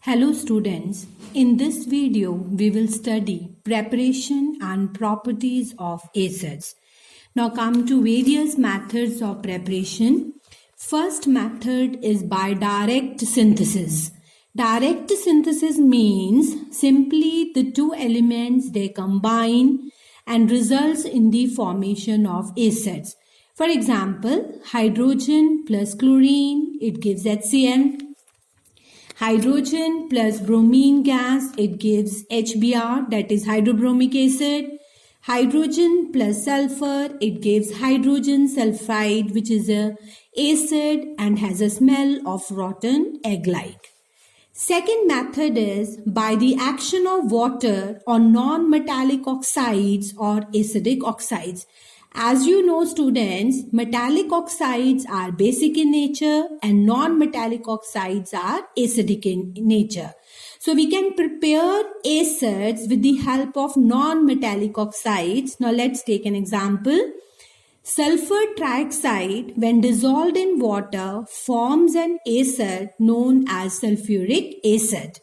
Hello students, in this video we will study preparation and properties of acids. Now come to various methods of preparation. First method is by direct synthesis. Direct synthesis means simply the two elements they combine and results in the formation of acids. For example, hydrogen plus chlorine, it gives HCl. Hydrogen plus bromine gas, it gives HBr, that is hydrobromic acid. Hydrogen plus sulfur, it gives hydrogen sulfide, which is a acid and has a smell of rotten egg-like. Second method is by the action of water on non-metallic oxides or acidic oxides. As you know students, metallic oxides are basic in nature and non-metallic oxides are acidic in nature. So we can prepare acids with the help of non-metallic oxides. Now let's take an example. Sulfur trioxide, when dissolved in water, forms an acid known as sulfuric acid.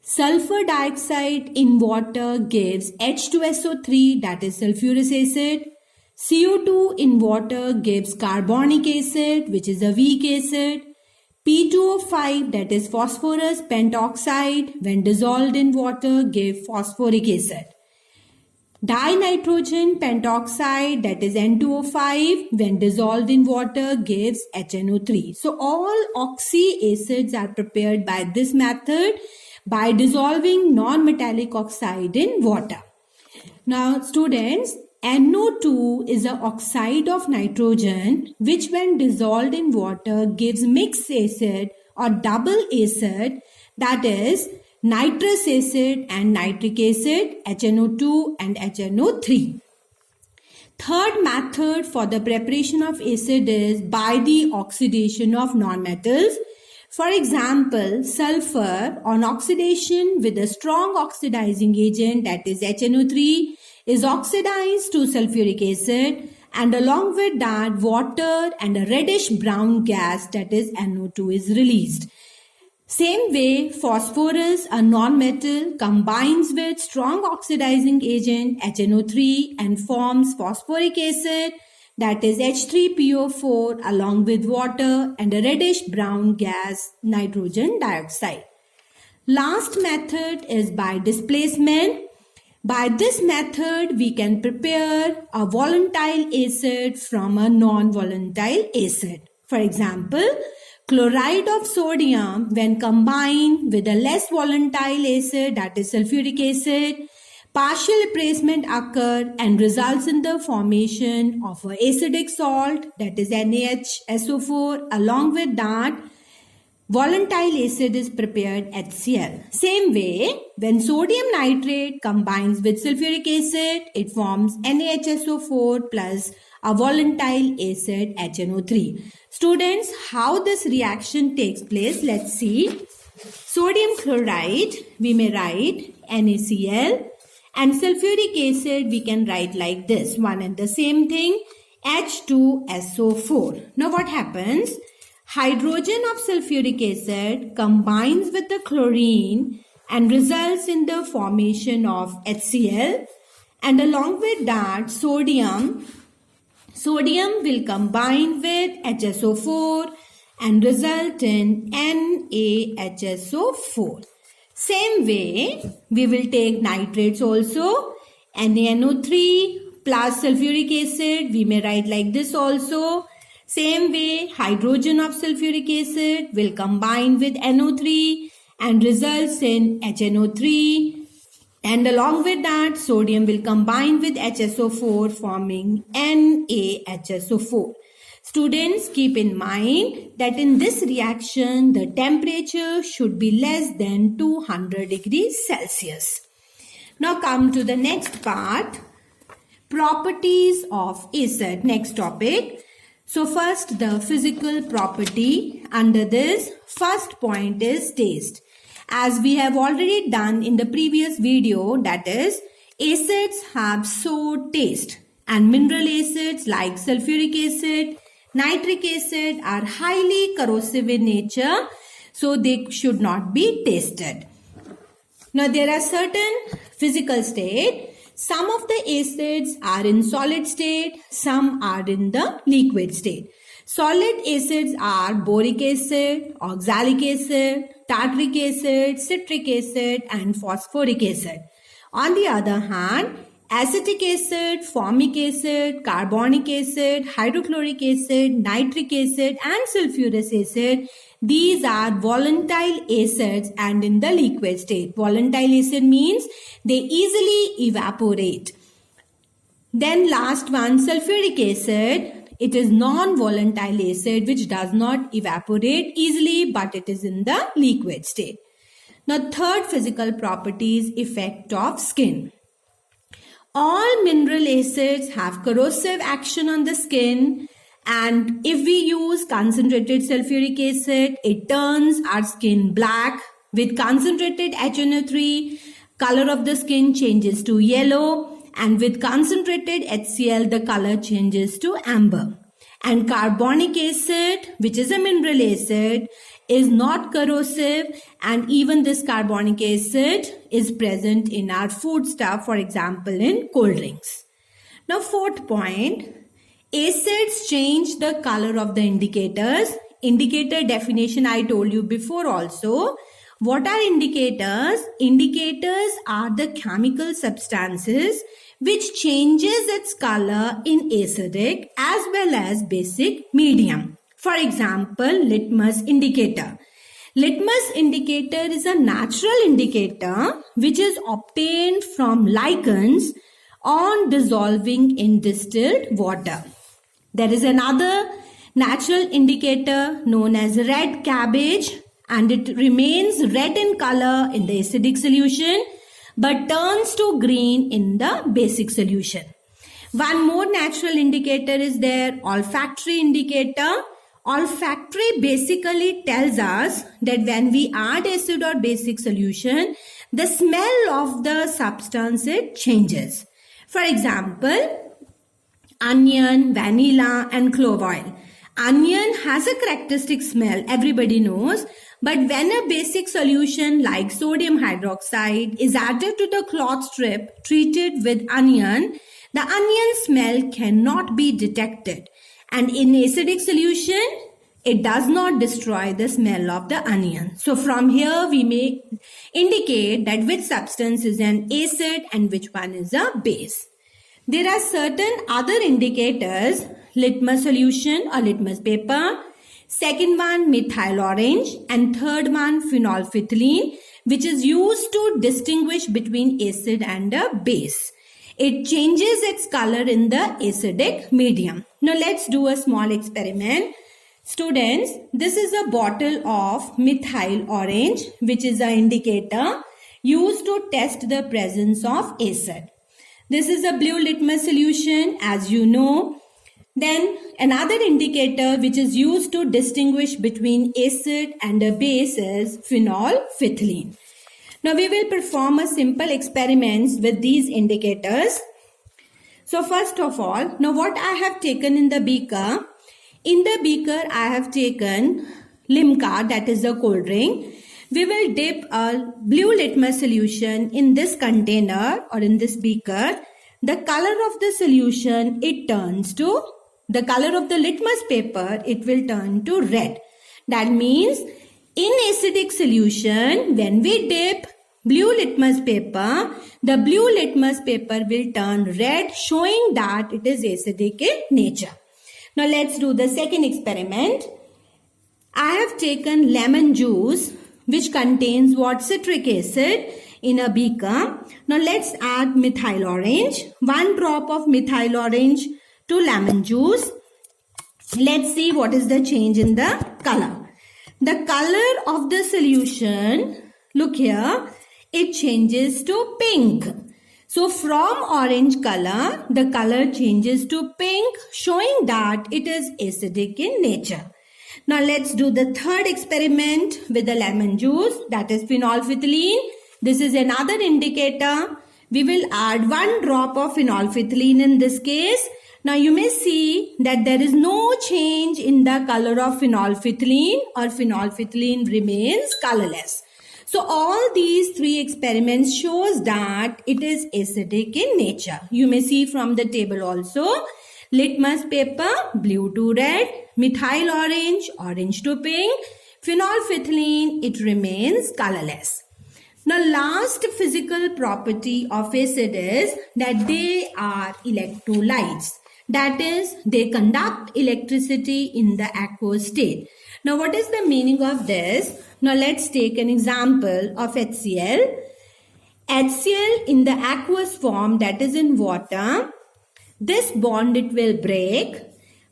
Sulfur dioxide in water gives H2SO3, that is sulfurous acid. CO2 in water gives carbonic acid, which is a weak acid. P2O5, that is phosphorus pentoxide, when dissolved in water give phosphoric acid. Dinitrogen pentoxide, that is N2O5, when dissolved in water gives HNO3. So all oxy acids are prepared by this method by dissolving non-metallic oxide in water. Now students, NO2 is an oxide of nitrogen which when dissolved in water gives mixed acid or double acid, that is nitrous acid and nitric acid, HNO2 and HNO3. Third method for the preparation of acid is by the oxidation of nonmetals. For example, sulfur on oxidation with a strong oxidizing agent, that is HNO3, is oxidized to sulfuric acid, and along with that water and a reddish brown gas, that is NO2, is released. Same way, phosphorus, a non-metal, combines with strong oxidizing agent HNO3 and forms phosphoric acid, that is H3PO4, along with water and a reddish brown gas, nitrogen dioxide. Last method is by displacement. By this method, we can prepare a volatile acid from a non-volatile acid. For example, chloride of sodium when combined with a less volatile acid, that is sulfuric acid, partial replacement occurs and results in the formation of an acidic salt, that is NaHSO4. Along with that, volatile acid is prepared, HCl. Same way, when sodium nitrate combines with sulfuric acid, it forms NaHSO4 plus a volatile acid HNO3. Students, how this reaction takes place, let's see. Sodium chloride, we may write NaCl, and sulfuric acid we can write like this, one and the same thing, H2SO4. Now what happens? Hydrogen of sulfuric acid combines with the chlorine and results in the formation of HCl, and along with that sodium will combine with HSO4 and result in NaHSO4. Same way, we will take nitrates also, NaNO3 plus sulfuric acid, we may write like this also. Same way, hydrogen of sulfuric acid will combine with NO3 and results in HNO3, and along with that sodium will combine with HSO4 forming NaHSO4. Students, keep in mind that in this reaction the temperature should be less than 200 degrees Celsius. Now come to the next part, properties of acid, next topic. So first, the physical property. Under this, first point is taste. As we have already done in the previous video, that is, acids have sour taste, and mineral acids like sulfuric acid, nitric acid are highly corrosive in nature. so they should not be tasted. Now there are certain physical states. Some of the acids are in solid state, some are in the liquid state. Solid acids are boric acid, oxalic acid, tartaric acid, citric acid and phosphoric acid. On the other hand, acetic acid, formic acid, carbonic acid, hydrochloric acid, nitric acid and sulfurous acid, these are volatile acids and in the liquid state. Volatile acid means they easily evaporate. Then last one, sulfuric acid. It is non-volatile acid which does not evaporate easily, but it is in the liquid state. Now third physical property is effect of skin. All mineral acids have corrosive action on the skin, and if we use concentrated sulfuric acid, it turns our skin black. With concentrated HNO3, color of the skin changes to yellow, and with concentrated HCl, the color changes to amber. And carbonic acid, which is a mineral acid, is not corrosive, and even this carbonic acid is present in our food stuff, for example in cold drinks. Now fourth point, acids change the color of the indicators. Indicator definition I told you before also. What are indicators? Indicators are the chemical substances which changes its color in acidic as well as basic medium. For example, litmus indicator. Litmus indicator is a natural indicator which is obtained from lichens on dissolving in distilled water. There is another natural indicator known as red cabbage, and it remains red in color in the acidic solution but turns to green in the basic solution. One more natural indicator is there, olfactory indicator. Olfactory basically tells us that when we add acid or basic solution, the smell of the substance it changes. For example, onion, vanilla and clove oil. Onion has a characteristic smell, everybody knows, but when a basic solution like sodium hydroxide is added to the cloth strip treated with onion, the onion smell cannot be detected. And in acidic solution, it does not destroy the smell of the onion. So from here we may indicate that which substance is an acid and which one is a base. There are certain other indicators, litmus solution or litmus paper, second one methyl orange, and third one phenolphthalein, which is used to distinguish between acid and a base. It changes its color in the acidic medium. Now let's do a small experiment. Students, this is a bottle of methyl orange, which is an indicator used to test the presence of acid. This is a blue litmus solution, as you know. Then another indicator which is used to distinguish between acid and a base is phenolphthalein. Now we will perform a simple experiments with these indicators. So first of all, now what I have taken in the beaker I have taken Limca, that is a cold drink. We will dip a blue litmus solution in this container or in this beaker. The color of the solution, it turns to, the color of the litmus paper, it will turn to red. That means in acidic solution, when we dip blue litmus paper, the blue litmus paper will turn red, showing that it is acidic in nature. Now let's do the second experiment. I have taken lemon juice, which contains what? Citric acid in a beaker. Now let's add methyl orange. 1 drop of methyl orange to lemon juice. Let's see what is the change in the color. The color of the solution, look here, it changes to pink. So from orange color, the color changes to pink, showing that it is acidic in nature. Now let's do the third experiment with the lemon juice, that is phenolphthalein. This is another indicator. We will add 1 drop of phenolphthalein in this case. Now you may see that there is no change in the color of phenolphthalein, or phenolphthalein remains colorless. So all these three experiments shows that it is acidic in nature. You may see from the table also. Litmus paper, blue to red, methyl orange, orange to pink, phenolphthalein, it remains colorless. Now last physical property of acid is that they are electrolytes. That is, they conduct electricity in the aqueous state. Now what is the meaning of this? Now let's take an example of HCl. HCl in the aqueous form, that is in water, this bond it will break.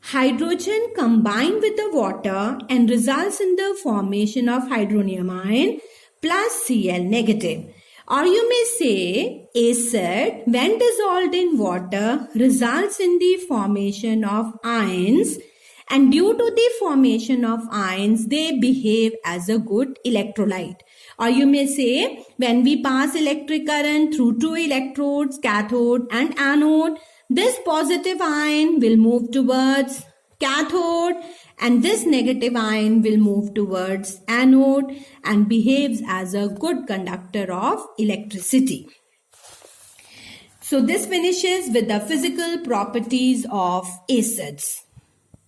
Hydrogen combine with the water and results in the formation of hydronium ion plus Cl negative. Or you may say acid when dissolved in water results in the formation of ions, and due to the formation of ions they behave as a good electrolyte. Or you may say when we pass electric current through two electrodes, cathode and anode, this positive ion will move towards cathode and this negative ion will move towards anode and behaves as a good conductor of electricity. So this finishes with the physical properties of acids.